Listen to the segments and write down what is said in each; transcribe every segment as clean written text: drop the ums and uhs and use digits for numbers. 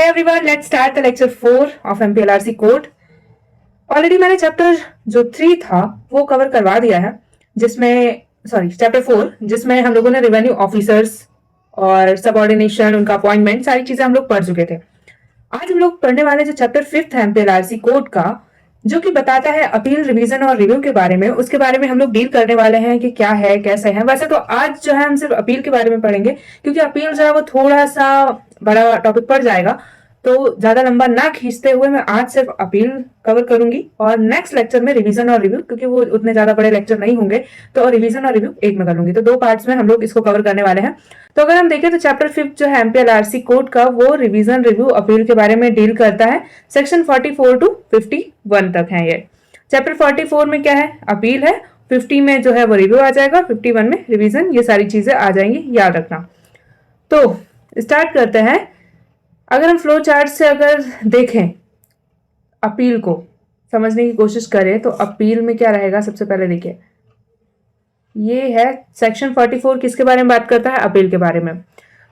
Hey everyone, let's start the lecture 4 of MPLRC code. Already मैंने chapter जो 3 था वो कवर करवा दिया है, चैप्टर 4 जिसमें हम लोगों ने रेवेन्यू ऑफिसर्स और सबऑर्डिनेशन, उनका अपॉइंटमेंट, सारी चीजें हम लोग पढ़ चुके थे। आज हम लोग पढ़ने वाले जो चैप्टर 5 है MPLRC कोड का, जो कि बताता है अपील, रिवीजन और रिव्यू के बारे में, उसके बारे में हम लोग डील करने वाले हैं कि क्या है, कैसे है। वैसे तो आज जो है हम सिर्फ अपील के बारे में पढ़ेंगे, क्योंकि अपील जो है वो थोड़ा सा बड़ा टॉपिक पड़ जाएगा, तो ज्यादा लंबा ना खींचते हुए मैं आज सिर्फ अपील कवर करूंगी और नेक्स्ट लेक्चर में रिवीजन और रिव्यू, क्योंकि वो उतने ज्यादा बड़े लेक्चर नहीं होंगे, तो रिवीजन और रिव्यू एक में कर लूंगी। तो 2 पार्ट्स में हम लोग इसको कवर करने वाले हैं। तो अगर हम देखें तो चैप्टर 5 जो है MPLRC कोड का, वो रिवीजन, रिव्यू, अपील के बारे में डील करता है। सेक्शन 44 to 51 तक है ये। चैप्टर 44 में क्या है? अपील है। 50 में जो है वो रिव्यू आ जाएगा, 51 में रिवीजन। ये सारी चीजें आ जाएंगी, याद रखना। तो स्टार्ट करते हैं। अगर हम फ्लो चार्ट से अगर देखें, अपील को समझने की कोशिश करें, तो अपील में क्या रहेगा? सबसे पहले देखिए, ये है सेक्शन 44, किसके बारे में बात करता है? अपील के बारे में।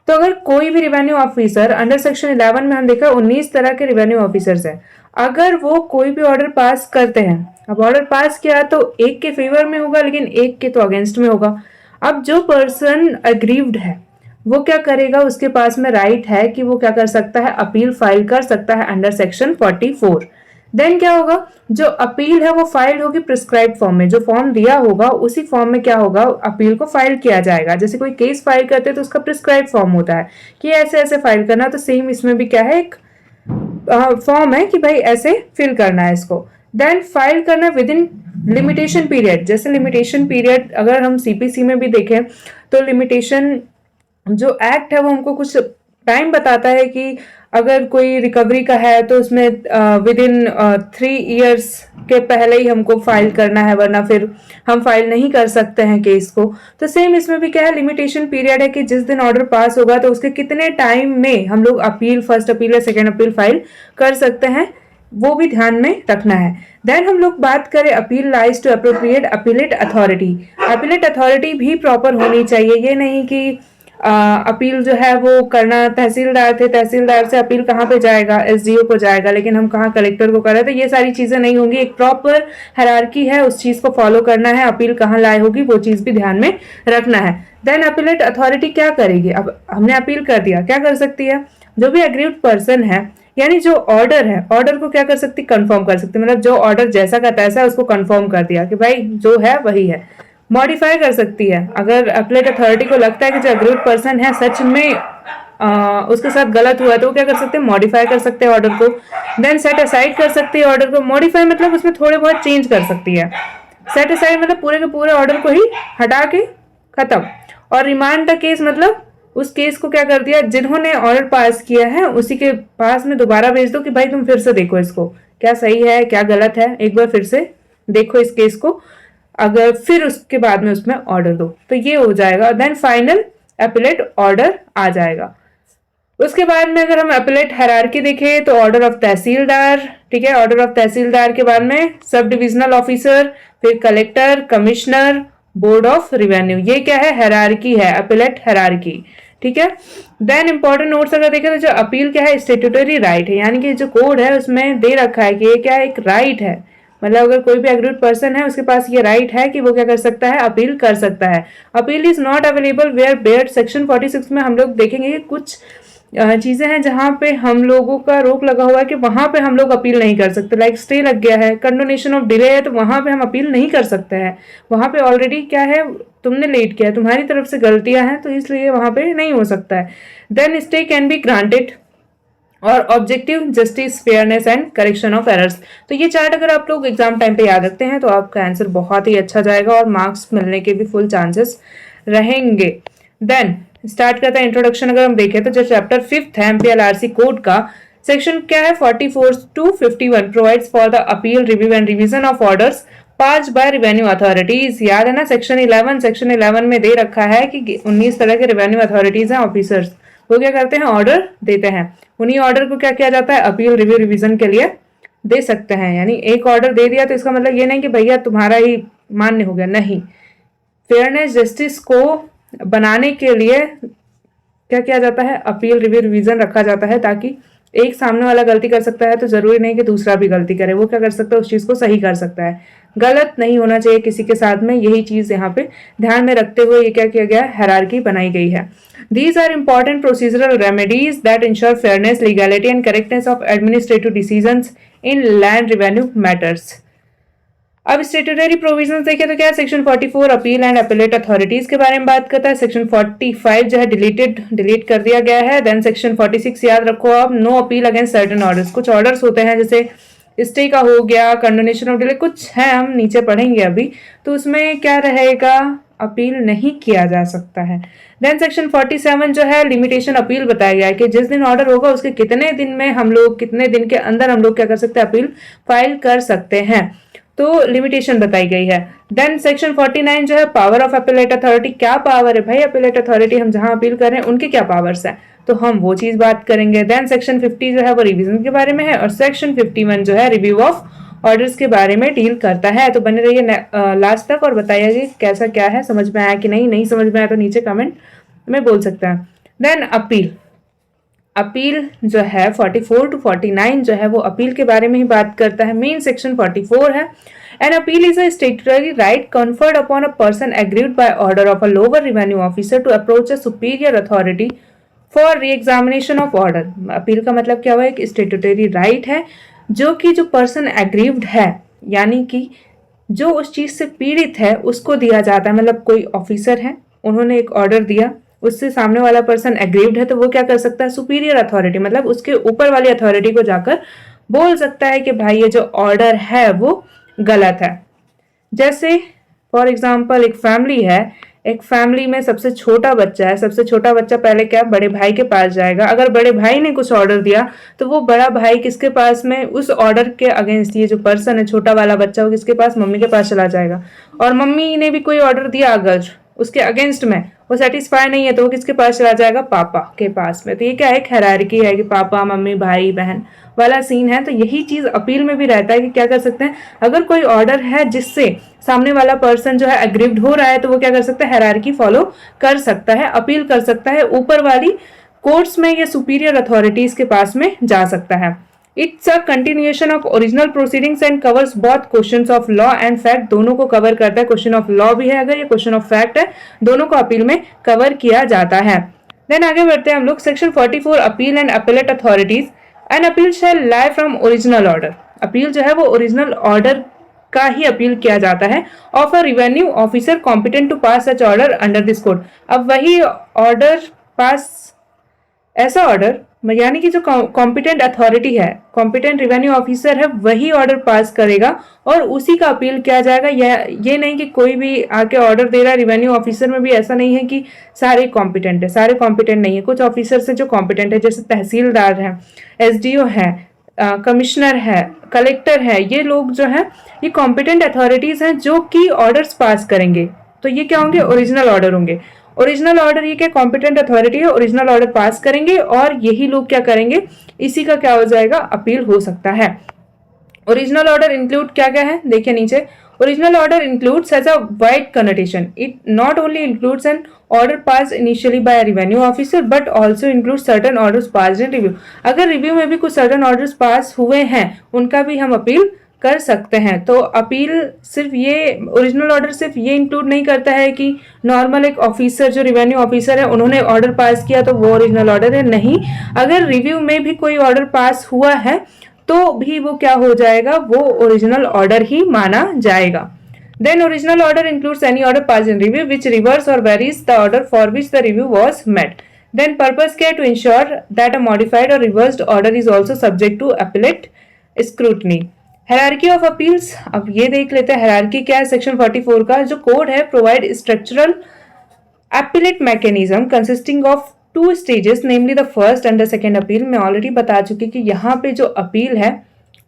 तो अगर कोई भी रिवेन्यू ऑफिसर, अंडर सेक्शन 11 में हम देखा 19 तरह के रिवेन्यू ऑफिसर्स हैं, अगर वो कोई भी ऑर्डर पास करते हैं, अब ऑर्डर पास किया तो एक के फेवर में होगा, लेकिन एक के तो अगेंस्ट में होगा। अब जो पर्सन अग्रीव्ड है वो क्या करेगा? उसके पास में राइट है कि वो क्या कर सकता है? अपील फाइल कर सकता है अंडर सेक्शन 44। देन क्या होगा? जो अपील है वो फाइल होगी प्रिस्क्राइब फॉर्म में। जो फॉर्म दिया होगा उसी फॉर्म में क्या होगा? अपील को फाइल किया जाएगा। जैसे कोई केस फाइल करते हैं तो उसका प्रिस्क्राइब फॉर्म होता है कि ऐसे ऐसे फाइल करना, तो सेम इसमें भी क्या है? एक फॉर्म है कि भाई ऐसे फिल करना है इसको। देन फाइल करना विद इन लिमिटेशन पीरियड। जैसे लिमिटेशन पीरियड अगर हम सीपीसी में भी देखें तो लिमिटेशन जो एक्ट है वो हमको कुछ टाइम बताता है कि अगर कोई रिकवरी का है तो उसमें विद इन 3 इयर्स के पहले ही हमको फाइल करना है, वरना फिर हम फाइल नहीं कर सकते हैं केस को। तो सेम इसमें भी क्या है? लिमिटेशन पीरियड है कि जिस दिन ऑर्डर पास होगा तो उसके कितने टाइम में हम लोग अपील, फर्स्ट अपील या सेकेंड अपील फाइल कर सकते हैं, वो भी ध्यान में रखना है। देन हम लोग बात करें appeal lies to appropriate appellate authority. Appellate authority भी प्रॉपर होनी चाहिए। ये नहीं कि अपील जो है वो करना तहसीलदार थे, तहसीलदार से अपील कहाँ पे जाएगा? एसडीओ को जाएगा, लेकिन हम कहाँ कलेक्टर को कर रहे थे। ये सारी चीजें नहीं होंगी। एक प्रॉपर हायरार्की है, उस चीज को फॉलो करना है। अपील कहाँ लाए होगी वो चीज भी ध्यान में रखना है। देन अपीलेट अथॉरिटी क्या करेगी? अब हमने अपील कर दिया, क्या कर सकती है? जो भी अग्रीव्ड पर्सन है, यानी जो ऑर्डर है, ऑर्डर को क्या कर सकती? कंफर्म कर सकती। मतलब जो ऑर्डर जैसा का तैसा उसको कंफर्म कर दिया कि भाई जो है वही है। मॉडिफाई कर सकती है। अगर अपीलेट अथॉरिटी को लगता है कि जो अग्रीव्ड पर्सन है सच में उसके साथ गलत हुआ है, तो वो क्या कर सकते हैं? मॉडिफाई कर सकते हैं ऑर्डर को। देन सेट असाइड कर सकती है ऑर्डर को। मॉडिफाई मतलब उसमें थोड़े बहुत चेंज कर सकती है। सेट असाइड मतलब पूरे के पूरे ऑर्डर को ही हटा के खत्म। और रिमांड द केस मतलब उस केस को क्या कर दिया? जिन्होंने ऑर्डर पास किया है उसी के पास में दोबारा भेज दो कि भाई तुम फिर से देखो इसको, क्या सही है क्या गलत है, एक बार फिर से देखो इस केस को, अगर फिर उसके बाद में उसमें ऑर्डर दो, तो ये हो जाएगा। देन फाइनल अपीलेट ऑर्डर आ जाएगा। उसके बाद में अगर हम अपीलेट हायरार्की देखें तो ऑर्डर ऑफ तहसीलदार, ठीक है, ऑर्डर ऑफ तहसीलदार के बाद में सब डिविजनल ऑफिसर, फिर collector, commissioner, board of revenue. ये क्या है? हायरार्की है, अपीलेट हायरार्की, ठीक है। देन इंपॉर्टेंट नोट्स अगर देखें तो जो अपील क्या है? स्टेट्यूटरी राइट है, यानी कि जो कोड है उसमें दे रखा है कि ये क्या है? एक राइट है। मतलब अगर कोई भी अग्रीड पर्सन है उसके पास ये राइट है कि वो क्या कर सकता है? अपील कर सकता है। Appeal is not available where bare. Section 46 में हम लोग देखेंगे कि कुछ चीजें हैं जहां पे हम लोगों का रोक लगा हुआ है कि वहां पे हम लोग अपील नहीं कर सकते। लाइक स्टे लग गया है, कंडोनेशन ऑफ डिले है, तो वहां पे हम अपील नहीं कर सकते हैं। वहां पे ऑलरेडी क्या है? तुमने लेट किया है, तुम्हारी तरफ से गलतियां हैं, तो इसलिए वहां पे नहीं हो सकता है। Then stay can be granted और objective justice, fairness and correction of errors. तो ये चार्ट अगर आप लोग एग्जाम टाइम पे याद रखते हैं तो आपका आंसर बहुत ही अच्छा जाएगा और मार्क्स मिलने के भी फुल चांसेस रहेंगे। देन स्टार्ट करते हैं इंट्रोडक्शन। अगर हम देखें तो जो चैप्टर 5 है MPLRC कोड का, सेक्शन क्या है? 44 to 51 provides for the appeal, review and revision of orders pass by revenue authorities. याद है ना? सेक्शन 11 में दे रखा है कि 19 तरह के रिवेन्यू अथॉरिटीज हैं, ऑफिसर्स। वो क्या करते हैं? ऑर्डर देते हैं। उन्हीं ऑर्डर को क्या किया जाता है? अपील, रिव्यू, रिवीजन के लिए दे सकते हैं। यानी एक ऑर्डर दे दिया तो इसका मतलब ये नहीं कि भैया तुम्हारा ही मान्य हो गया, नहीं। फेयरनेस, जस्टिस को बनाने के लिए क्या किया जाता है? अपील, रिव्यू, रिवीजन रखा जाता है, ताकि एक सामने वाला गलती कर सकता है तो जरूरी नहीं कि दूसरा भी गलती करे, वो क्या कर सकता है, उस चीज को सही कर सकता है। गलत नहीं होना चाहिए किसी के साथ में, यही चीज यहाँ पे ध्यान में रखते हुए ये क्या किया गया है, हायरार्की बनाई गई है। These are important procedural remedies that ensure fairness, legality and correctness of administrative decisions in land revenue matters. अब स्टेटूटरी प्रोविजंस देखें तो क्या है, section 44 appeal and appellate authorities के बारे में बात करता है। सेक्शन 45 जो है डिलीट कर दिया गया है। देन सेक्शन 46 याद रखो आप, no appeal against certain orders. कुछ ऑर्डर्स होते हैं जैसे स्टे का हो गया, कंडोनेशन ऑफ डिले, कुछ है हम नीचे पढ़ेंगे अभी, तो उसमें क्या रहेगा, अपील नहीं किया जा सकता है। देन सेक्शन 47 जो है लिमिटेशन अपील बताया गया है कि जिस दिन ऑर्डर होगा उसके कितने दिन में हम लोग, कितने दिन के अंदर हम लोग क्या कर सकते हैं, अपील फाइल कर सकते हैं, तो लिमिटेशन बताई गई है। देन सेक्शन 49 जो है पावर ऑफ अपीलेट अथॉरिटी, क्या पावर है भाई अपीलेट अथॉरिटी, हम जहां अपील कर रहे हैं उनके क्या पावर्स है, तो हम वो चीज बात करेंगे। देन सेक्शन 50 जो है वो रिवीजन के बारे में है, और सेक्शन 51 जो है रिव्यू ऑफ ऑर्डर्स के बारे में डील करता है। तो बने रहिए लास्ट तक और बताइए कैसा क्या है, समझ में आया कि नहीं समझ में आया तो नीचे कमेंट में बोल सकते हैं। देन अपील जो है 44 to 49 जो है वो अपील के बारे में ही बात करता है। मेन सेक्शन 44 है, an appeal is a statutory right conferred upon a person aggrieved by order of a lower revenue officer to approach a superior authority for re examination of order. Appeal का मतलब क्या हुआ, एक statutory right है जो कि जो person aggrieved है, यानी कि जो उस चीज से पीड़ित है उसको दिया जाता है। मतलब कोई ऑफिसर है, उन्होंने एक ऑर्डर दिया, उससे सामने वाला पर्सन एग्रीव्ड है, तो वो क्या कर सकता है, सुपीरियर अथॉरिटी मतलब उसके ऊपर वाली अथॉरिटी को जाकर बोल सकता है कि भाई ये जो ऑर्डर है वो गलत है। जैसे फॉर एग्जाम्पल एक फैमिली है, एक फैमिली में सबसे छोटा बच्चा है, सबसे छोटा बच्चा पहले क्या बड़े भाई के पास जाएगा। अगर बड़े भाई ने कुछ ऑर्डर दिया तो वो बड़ा भाई किसके पास में, उस ऑर्डर के अगेंस्ट ये जो पर्सन है छोटा वाला बच्चा, वो किसके पास, मम्मी के पास चला जाएगा। और मम्मी ने भी कोई ऑर्डर दिया अगर उसके अगेंस्ट में, वो सेटिस्फाई नहीं है तो वो किसके पास चला जाएगा, पापा के पास में। तो ये क्या है, एक हायरार्की है कि पापा मम्मी भाई बहन वाला सीन है। तो यही चीज अपील में भी रहता है कि क्या कर सकते हैं, अगर कोई ऑर्डर है जिससे सामने वाला पर्सन जो है एग्रीव्ड हो रहा है तो वो क्या कर सकता है, हायरार्की फॉलो कर सकता है, अपील कर सकता है, ऊपर वाली कोर्ट्स में या सुपीरियर अथॉरिटीज के पास में जा सकता है। It's a continuation of original proceedings and covers both questions of law and fact, दोनों को कवर करता है। क्वेश्चन ऑफ लॉ भी है अगर, ये क्वेश्चन ऑफ फैक्ट है, दोनों को अपील में कवर किया जाता है। देन आगे बढ़ते हैं हम लोग, section 44 appeal and appellate authorities. An appeal shall lie from original order, appeal जो है वो ओरिजिनल ऑर्डर का ही अपील किया जाता है, of a revenue officer competent to pass such order under this code. अब वही ऑर्डर पास, ऐसा ऑर्डर यानी कि जो कॉम्पिटेंट अथॉरिटी है, कॉम्पिटेंट रिवेन्यू ऑफिसर है, वही ऑर्डर पास करेगा और उसी का अपील किया जाएगा। ये नहीं कि कोई भी आके ऑर्डर दे रहा है, रिवेन्यू ऑफिसर में भी ऐसा नहीं है कि सारे कॉम्पिटेंट है, सारे कॉम्पिटेंट नहीं है, कुछ ऑफिसर से जो कॉम्पिटेंट है, जैसे तहसीलदार है, एसडीओ है, कमिश्नर है, कलेक्टर है, ये लोग जो है ये कॉम्पिटेंट अथॉरिटीज हैं जो कि ऑर्डर्स पास करेंगे। तो ये क्या होंगे, ओरिजिनल ऑर्डर होंगे। ओरिजिनल ऑर्डर ये क्या कॉम्पिटेंट अथॉरिटी है, ओरिजिनल ऑर्डर पास करेंगे और यही लोग क्या करेंगे, इसी का क्या हो जाएगा, अपील हो सकता है। ओरिजिनल ऑर्डर इंक्लूड क्या क्या है, देखिए नीचे, original order includes has a wide connotation, it not only includes an order pass initially by revenue officer but also include certain orders pass in review. अगर रिव्यू में भी कुछ सर्टन ऑर्डर्स पास हुए हैं उनका भी हम अपील कर सकते हैं। तो अपील सिर्फ ये, ओरिजिनल ऑर्डर सिर्फ ये इंक्लूड नहीं करता है कि नॉर्मल एक ऑफिसर जो रिवेन्यू ऑफिसर है उन्होंने ऑर्डर पास किया तो वो ओरिजिनल ऑर्डर है, नहीं, अगर रिव्यू में भी कोई ऑर्डर पास हुआ है तो भी वो क्या हो जाएगा, वो ओरिजिनल ऑर्डर ही माना जाएगा। Then original order includes any order pass in review which reverse और varies the order for which the review was met. Then purpose क्या है, to ensure that a modified और reversed order is also subject to appellate scrutiny. Hierarchy of appeals, अब ये देख लेते हैं hierarchy क्या है। सेक्शन 44 का जो कोड है, provide structural appellate mechanism consisting of 2 stages namely the first and the second appeal. मैं ऑलरेडी बता चुकी कि यहाँ पे जो अपील है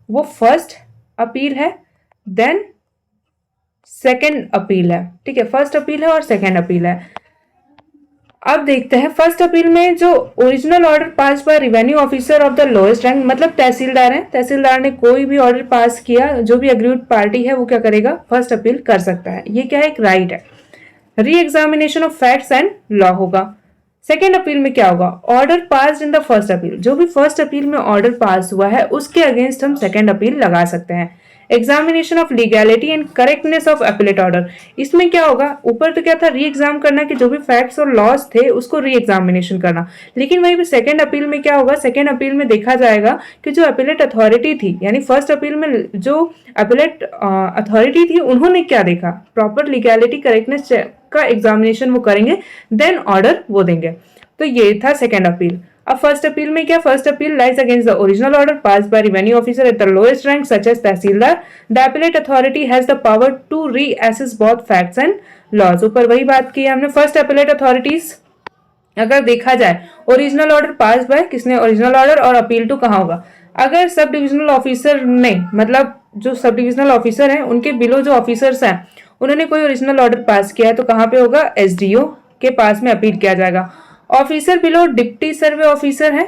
वो फर्स्ट अपील है, देन सेकेंड अपील है, ठीक है, फर्स्ट अपील है और सेकेंड अपील है। अब देखते हैं फर्स्ट अपील में जो original order pass by revenue officer of the lowest rank, मतलब तहसीलदार है, तहसीलदार ने कोई भी ऑर्डर पास किया, जो भी एग्रीड पार्टी है वो क्या करेगा, फर्स्ट अपील कर सकता है। ये क्या है, एक राइट है। री examination of facts and law होगा। सेकेंड अपील में क्या होगा, order pass in the first appeal, जो भी फर्स्ट अपील में ऑर्डर पास हुआ है उसके अगेंस्ट हम सेकेंड अपील लगा सकते हैं। Examination of legality and correctness of appellate order, इसमें क्या होगा, ऊपर तो क्या था, री एग्जाम करना कि जो भी फैक्ट्स और लॉस थे उसको री एग्जामिनेशन करना, लेकिन वहीं पे सेकेंड अपील में क्या होगा, सेकेंड अपील में देखा जाएगा कि जो अपीलेट अथॉरिटी थी, यानी फर्स्ट अपील में जो अपीलेट अथॉरिटी थी उन्होंने क्या देखा, प्रॉपर लीगैलिटी करेक्टनेस का एग्जामिनेशन वो करेंगे, देन ऑर्डर वो देंगे। तो ये था सेकेंड अपील। अब फर्स्ट अपील में क्या, first appeal lies against the original order passed by revenue officer at the lowest rank such as tehsildar, the appellate authority has the power to reassess both facts and laws. ऊपर वही बात की हमने, first appellate authorities अगर देखा जाए, original order pass bye, किसने, original order, और अपील टू कहाँ होगा, अगर सब डिविजनल ऑफिसर ने, मतलब जो सब डिविजनल ऑफिसर हैं उनके बिलो जो ऑफिसर्स हैं उन्होंने कोई ओरिजिनल ऑर्डर पास किया है तो कहाँ पे होगा, एसडीओ के पास में अपील किया जाएगा। ऑफिसर बिलो डिप्टी सर्वे ऑफिसर है,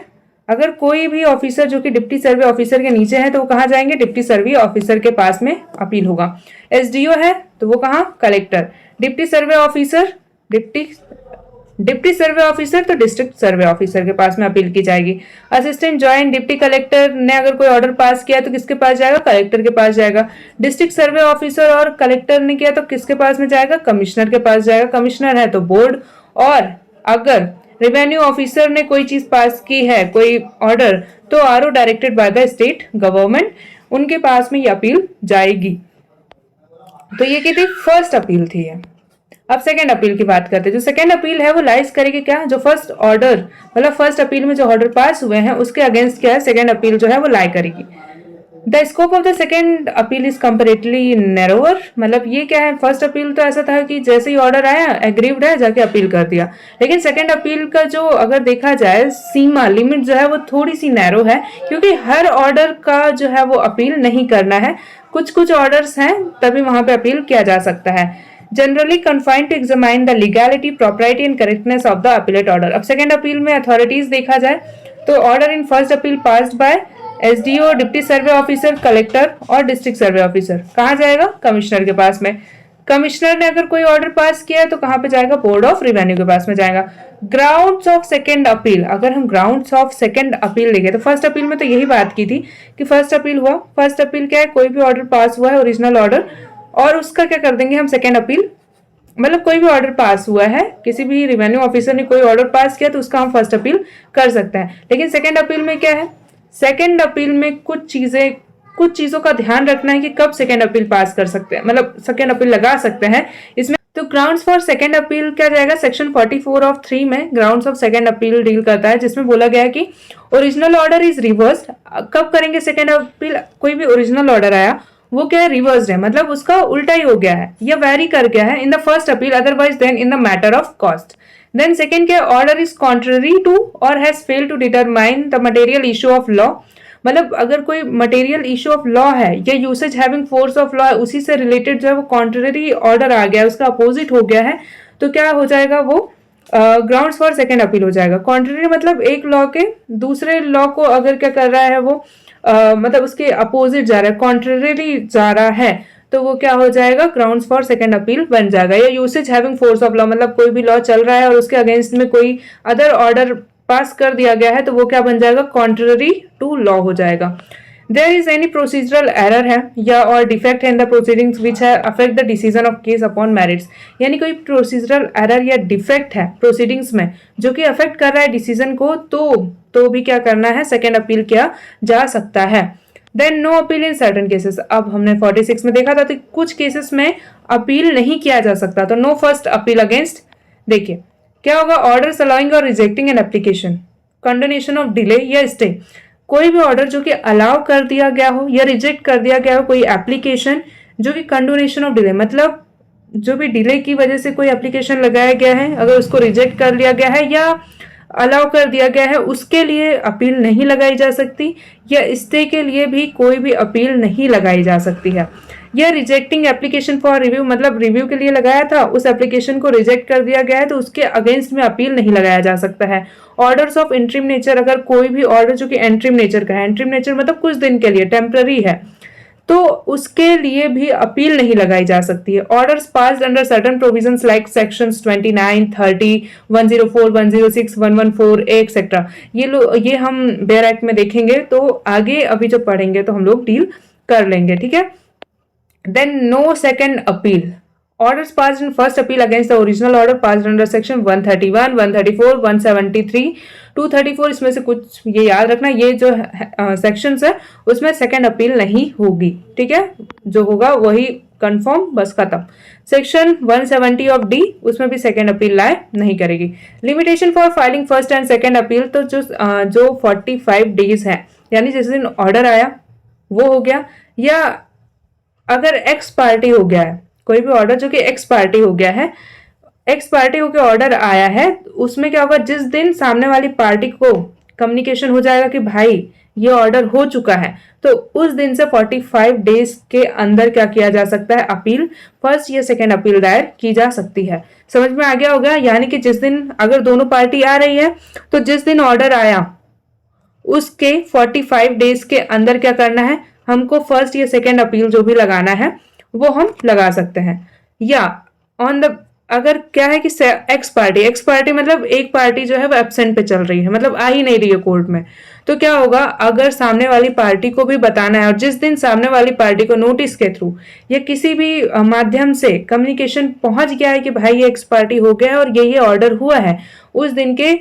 अगर कोई भी ऑफिसर जो कि डिप्टी सर्वे ऑफिसर के नीचे है तो वो कहाँ जाएंगे, डिप्टी सर्वे ऑफिसर के पास में अपील होगा। एसडीओ है तो वो कहाँ, कलेक्टर। डिप्टी सर्वे ऑफिसर, डिप्टी सर्वे ऑफिसर तो डिस्ट्रिक्ट सर्वे ऑफिसर के पास में अपील की जाएगी। असिस्टेंट ज्वाइंट डिप्टी कलेक्टर ने अगर कोई ऑर्डर पास किया तो किसके पास जाएगा, कलेक्टर के पास जाएगा। डिस्ट्रिक्ट सर्वे ऑफिसर और कलेक्टर ने किया तो किसके पास में जाएगा, कमिश्नर के पास जाएगा। कमिश्नर है तो बोर्ड, और अगर रेवेन्यू ऑफिसर ने कोई चीज पास की है, कोई ऑर्डर, तो RO directed by the state government, उनके पास में ये अपील जाएगी। तो ये क्या थी, फर्स्ट अपील थी ये। अब सेकेंड अपील की बात करते हैं। जो सेकेंड अपील है वो लाइज करेगी क्या, जो फर्स्ट ऑर्डर, मतलब फर्स्ट अपील में जो ऑर्डर पास हुए हैं उसके अगेंस्ट क्या है, सेकेंड अपील जो है वो लाई करेगी। The scope of the second appeal is comparatively narrower, मतलब ये क्या है, फर्स्ट अपील तो ऐसा था कि जैसे ही ऑर्डर आया एग्रीव्ड है जाके अपील कर दिया, लेकिन सेकेंड अपील का जो अगर देखा जाए सीमा, लिमिट जो है वो थोड़ी सी नैरो है, क्योंकि हर ऑर्डर का जो है वो अपील नहीं करना है, कुछ कुछ ऑर्डर्स हैं तभी वहां पे अपील किया जा सकता है। Generally confined to examine the legality, propriety and correctness of the appellate order। अब सेकेंड अपील में अथॉरिटीज देखा जाए तो order in first appeal passed by SDO, deputy survey officer, collector और डिस्ट्रिक्ट सर्वे ऑफिसर, कहाँ जाएगा, कमिश्नर के पास में। कमिश्नर ने अगर कोई ऑर्डर पास किया है तो कहाँ पे जाएगा, बोर्ड ऑफ रेवेन्यू के पास में जाएगा। ग्राउंड्स ऑफ सेकेंड अपील, अगर हम ग्राउंड्स ऑफ सेकेंड अपील देखें तो फर्स्ट अपील में तो यही बात की थी कि फर्स्ट अपील हुआ, फर्स्ट अपील क्या है, कोई भी ऑर्डर पास हुआ है ओरिजिनल ऑर्डर, और उसका क्या कर देंगे हम, सेकेंड अपील, मतलब कोई भी ऑर्डर पास हुआ है, किसी भी रेवेन्यू ऑफिसर ने कोई ऑर्डर पास किया तो उसका हम फर्स्ट अपील कर सकते हैं। लेकिन सेकेंड अपील में क्या है, सेकेंड अपील में कुछ चीजों का ध्यान रखना है कि कब सेकेंड अपील पास कर सकते हैं, मतलब सेकेंड अपील लगा सकते हैं इसमें। तो ग्राउंड्स फॉर सेकेंड अपील क्या जाएगा, सेक्शन 44 ऑफ 3 में grounds of second appeal deal करता है, जिसमें बोला गया है कि ओरिजिनल ऑर्डर इज रिवर्स्ड। कब करेंगे सेकेंड अपील, कोई भी ओरिजिनल ऑर्डर आया वो क्या है, रिवर्स्ड है, मतलब उसका उल्टा ही हो गया है या वेरी कर गया है in the first appeal, otherwise then in the matter of cost. Then second क्या, ऑर्डर इज कॉन्ट्ररी टू और has failed to determine the material issue of law, मतलब अगर कोई मटेरियल इशू ऑफ लॉ है या usage having force of law है, उसी से रिलेटेड जो है वो कॉन्ट्ररी ऑर्डर आ गया है, उसका अपोजिट हो गया है, तो क्या हो जाएगा, वो ग्राउंड्स फॉर सेकेंड अपील हो जाएगा। कॉन्ट्ररी मतलब एक लॉ के दूसरे लॉ को अगर क्या कर रहा है वो मतलब उसके अपोजिट जा रहा है, कॉन्ट्ररी जा रहा है, तो वो क्या हो जाएगा, ग्राउंड्स फॉर सेकेंड अपील बन जाएगा। या usage having force of law, मतलब कोई भी लॉ चल रहा है और उसके अगेंस्ट में कोई अदर ऑर्डर पास कर दिया गया है तो वो क्या बन जाएगा, कॉन्ट्ररी टू लॉ हो जाएगा। There is any procedural error है या और डिफेक्ट है इन द प्रोसीडिंग्स विच है affect the decision of case upon merits, यानी कोई प्रोसीजरल एरर या डिफेक्ट है प्रोसीडिंग्स में जो कि अफेक्ट कर रहा है डिसीजन को, तो भी क्या करना है, सेकेंड अपील किया जा सकता है। Then no appeal in certain cases, अब हमने 46 में देखा था तो कुछ केसेस में अपील नहीं किया जा सकता, तो नो फर्स्ट अपील अगेंस्ट। देखिए क्या होगा, ऑर्डर अलाउइंग और rejecting an application, condonation of delay या स्टे, कोई भी ऑर्डर जो कि अलाउ कर दिया गया हो या रिजेक्ट कर दिया गया हो कोई एप्लीकेशन जो कि कंडोनेशन ऑफ डिले, मतलब जो भी डिले की वजह से कोई एप्लीकेशन लगाया गया है अगर उसको रिजेक्ट कर लिया गया है या अलाउ कर दिया गया है, उसके लिए अपील नहीं लगाई जा सकती, या स्टे के लिए भी कोई भी अपील नहीं लगाई जा सकती है। या रिजेक्टिंग एप्लीकेशन फॉर रिव्यू, मतलब रिव्यू के लिए लगाया था, उस एप्लीकेशन को रिजेक्ट कर दिया गया है तो उसके अगेंस्ट में अपील नहीं लगाया जा सकता है। ऑर्डर्स ऑफ इंट्रीम नेचर, अगर कोई भी ऑर्डर जो कि एंट्रीम नेचर का है, एंट्रीम नेचर मतलब कुछ दिन के लिए टेम्पररी है, तो उसके लिए भी अपील नहीं लगाई जा सकती है। Orders passed under certain provisions like sections 29, 30, 104, 106, 114 etcetera, ये हम बेयर एक्ट में देखेंगे, तो आगे अभी जब पढ़ेंगे तो हम लोग डील कर लेंगे, ठीक है। Then no second appeal. Orders passed in first appeal against the original order passed under section 131, 134, 173, 234, इसमें से कुछ ये याद रखना, ये जो सेक्शंस है उसमें सेकेंड अपील नहीं होगी, ठीक है। जो होगा वही कंफर्म, बस खत्म। सेक्शन 170 ऑफ डी, उसमें भी सेकेंड अपील लाए नहीं करेगी। Limitation for filing first and second appeal, तो जो 45 डेज है, यानी जिस दिन ऑर्डर आया वो हो गया, या अगर एक्स पार्टी हो गया है, कोई भी ऑर्डर जो कि एक्स पार्टी हो गया है, एक्स पार्टी होकर ऑर्डर आया है, उसमें क्या होगा, जिस दिन सामने वाली पार्टी को कम्युनिकेशन हो जाएगा कि भाई ये ऑर्डर हो चुका है, तो उस दिन से 45 डेज के अंदर क्या किया जा सकता है, अपील, फर्स्ट या सेकेंड अपील दायर की जा सकती है। समझ में आ गया होगा। यानी कि जिस दिन अगर दोनों पार्टी आ रही है, तो जिस दिन ऑर्डर आया उसके 45 डेज के अंदर क्या करना है, हमको फर्स्ट या सेकेंड अपील जो भी लगाना है वो हम लगा सकते हैं। या ऑन द, अगर क्या है कि एक्स पार्टी मतलब एक पार्टी जो है वो एब्सेंट पे चल रही है, मतलब आ ही नहीं रही है कोर्ट में, तो क्या होगा, अगर सामने वाली पार्टी को भी बताना है और जिस दिन सामने वाली पार्टी को नोटिस के थ्रू या किसी भी माध्यम से कम्युनिकेशन पहुंच गया है कि भाई ये एक्स पार्टी हो गया है और ये ऑर्डर हुआ है, उस दिन के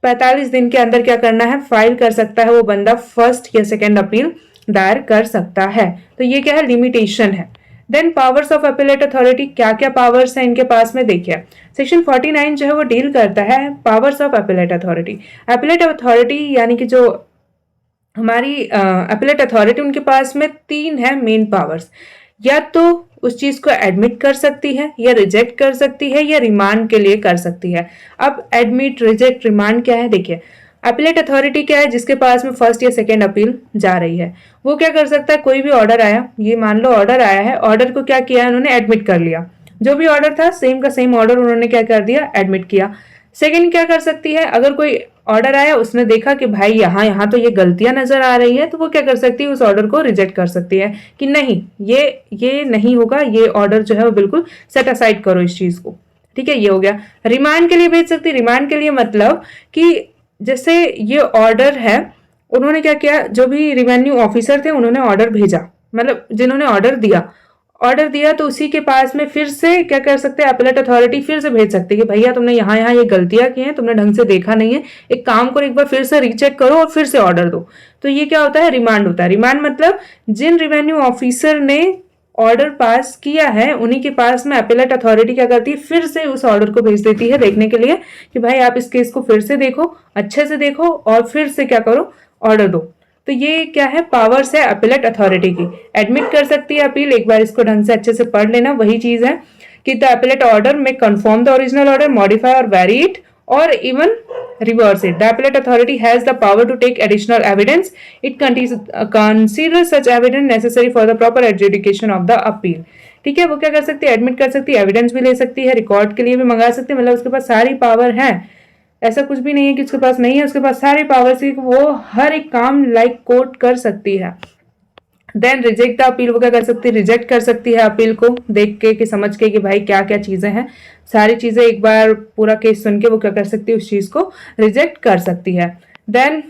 45 दिन के अंदर क्या करना है, फाइल कर सकता है वो बंदा फर्स्ट या सेकेंड अपील दायर कर सकता है। तो ये क्या है, लिमिटेशन है। Then powers of appellate authority, क्या क्या पावर्स है इनके पास में, देखिए सेक्शन 49 जो है वो डील करता है powers of appellate authority. Appellate authority यानी कि जो हमारी अपीलेट अथॉरिटी, उनके पास में 3 है मेन पावर्स। या तो उस चीज को एडमिट कर सकती है, या रिजेक्ट कर सकती है, या रिमांड के लिए कर सकती है। अब एडमिट, रिजेक्ट, रिमांड क्या है, देखिए अपीलेट अथॉरिटी क्या है, जिसके पास में फर्स्ट या सेकेंड अपील जा रही है, वो क्या कर सकता है, कोई भी ऑर्डर आया, ये मान लो ऑर्डर आया है, ऑर्डर को क्या किया, उन्होंने एडमिट कर लिया, जो भी ऑर्डर था सेम का सेम ऑर्डर उन्होंने क्या कर दिया, एडमिट किया। सेकेंड क्या कर सकती है, अगर कोई ऑर्डर आया, उसने देखा कि भाई यहाँ तो ये गलतियां नजर आ रही है, तो वो क्या कर सकती है, उस ऑर्डर को रिजेक्ट कर सकती है कि नहीं, ये नहीं होगा, ये ऑर्डर जो है वो बिल्कुल सेट असाइड करो इस चीज को, ठीक है। ये हो गया। रिमांड के लिए भेज सकती है। रिमांड के लिए मतलब कि जैसे ये ऑर्डर है, उन्होंने क्या किया, जो भी रिवेन्यू ऑफिसर थे उन्होंने ऑर्डर भेजा, मतलब जिन्होंने ऑर्डर दिया तो उसी के पास में फिर से क्या कर सकते हैं, अपीलेट अथॉरिटी फिर से भेज सकते हैं कि भैया तुमने यहाँ ये गलतियां की हैं, तुमने ढंग से देखा नहीं है, एक काम करो, एक बार फिर से रीचेक करो और फिर से ऑर्डर दो। तो ये क्या होता है, रिमांड होता है। रिमांड मतलब जिन रिवेन्यू ऑफिसर ने ऑर्डर पास किया है, उन्हीं के पास में अपीलेट अथॉरिटी क्या करती है, फिर से उस ऑर्डर को भेज देती है देखने के लिए कि भाई आप इस केस को फिर से देखो, अच्छे से देखो और फिर से क्या करो, ऑर्डर दो। तो ये क्या है, पावर्स है अपीलेट अथॉरिटी की। एडमिट कर सकती है अपील, एक बार इसको ढंग से अच्छे से पढ़ लेना, वही चीज है कि the appellate order may confirm the original order, modify और vary it, or even reverse it. The appellate authority has the power to take additional evidence. It considers such evidence necessary for the proper adjudication of the appeal. ठीक है, वो क्या कर सकती है, admit कर सकती है, एविडेंस भी ले सकती है, रिकॉर्ड के लिए भी मंगा सकती है, मतलब उसके पास सारी पावर है। ऐसा कुछ भी नहीं है कि उसके पास नहीं है, उसके पास सारी पावर से वो हर एक काम लाइक कोर्ट कर सकती है। देन रिजेक्ट द अपील, वो क्या कर सकती है, रिजेक्ट कर सकती है अपील को देख के कि समझ के कि भाई क्या क्या चीजें हैं, सारी चीजें एक बार पूरा केस सुन के वो क्या कर सकती है, उस चीज को रिजेक्ट कर सकती है। देन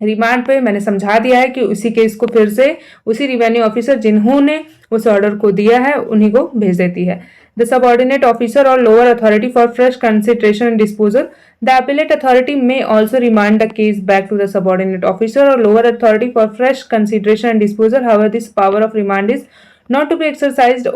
रिमांड पे मैंने समझा दिया है कि उसी केस को फिर से उसी रिवेन्यू ऑफिसर जिन्होंने उस ऑर्डर को दिया है उन्हीं को भेज देती है। द सबऑर्डिनेट ऑफिसर और lower authority for fresh consideration and disposal, the appellate authority may also remand the case back to the subordinate officer और lower authority for fresh consideration and disposal. However this power of remand is not to be exercised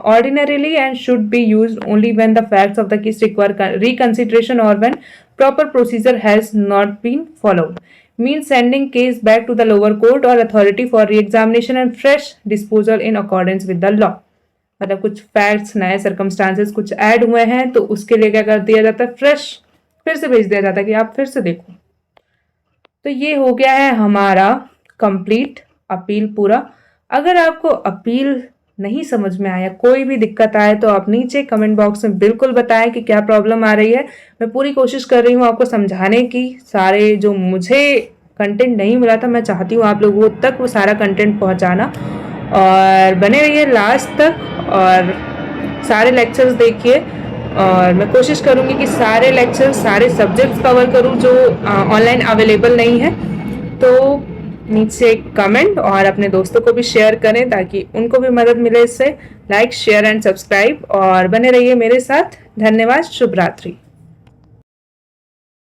ordinarily and should be used only when the facts of the case require reconsideration or when proper procedure has not been followed. Means sending case back to the lower court or authority for re-examination and fresh disposal in accordance with the law. मतलब कुछ facts, नए circumstances कुछ add हुए हैं तो उसके लिए क्या कर दिया जाता है, फ्रेश फिर से भेज दिया जाता है कि आप फिर से देखो। तो ये हो गया है हमारा कंप्लीट अपील पूरा। अगर आपको अपील नहीं समझ में आया, कोई भी दिक्कत आए तो आप नीचे कमेंट बॉक्स में बिल्कुल बताएं कि क्या प्रॉब्लम आ रही है। मैं पूरी कोशिश कर रही हूँ आपको समझाने की, सारे जो मुझे कंटेंट नहीं मिला था, मैं चाहती हूँ आप लोगों तक वो सारा कंटेंट पहुँचाना, और बने रहिए लास्ट तक और सारे लेक्चर्स देखिए। और मैं कोशिश करूँगी कि सारे लेक्चर्स, सारे सब्जेक्ट्स कवर करूँ जो ऑनलाइन अवेलेबल नहीं है। तो नीचे कमेंट और अपने दोस्तों को भी शेयर करें ताकि उनको भी मदद मिले इससे। लाइक, शेयर एंड सब्सक्राइब और बने रहिए मेरे साथ। धन्यवाद। शुभ रात्रि।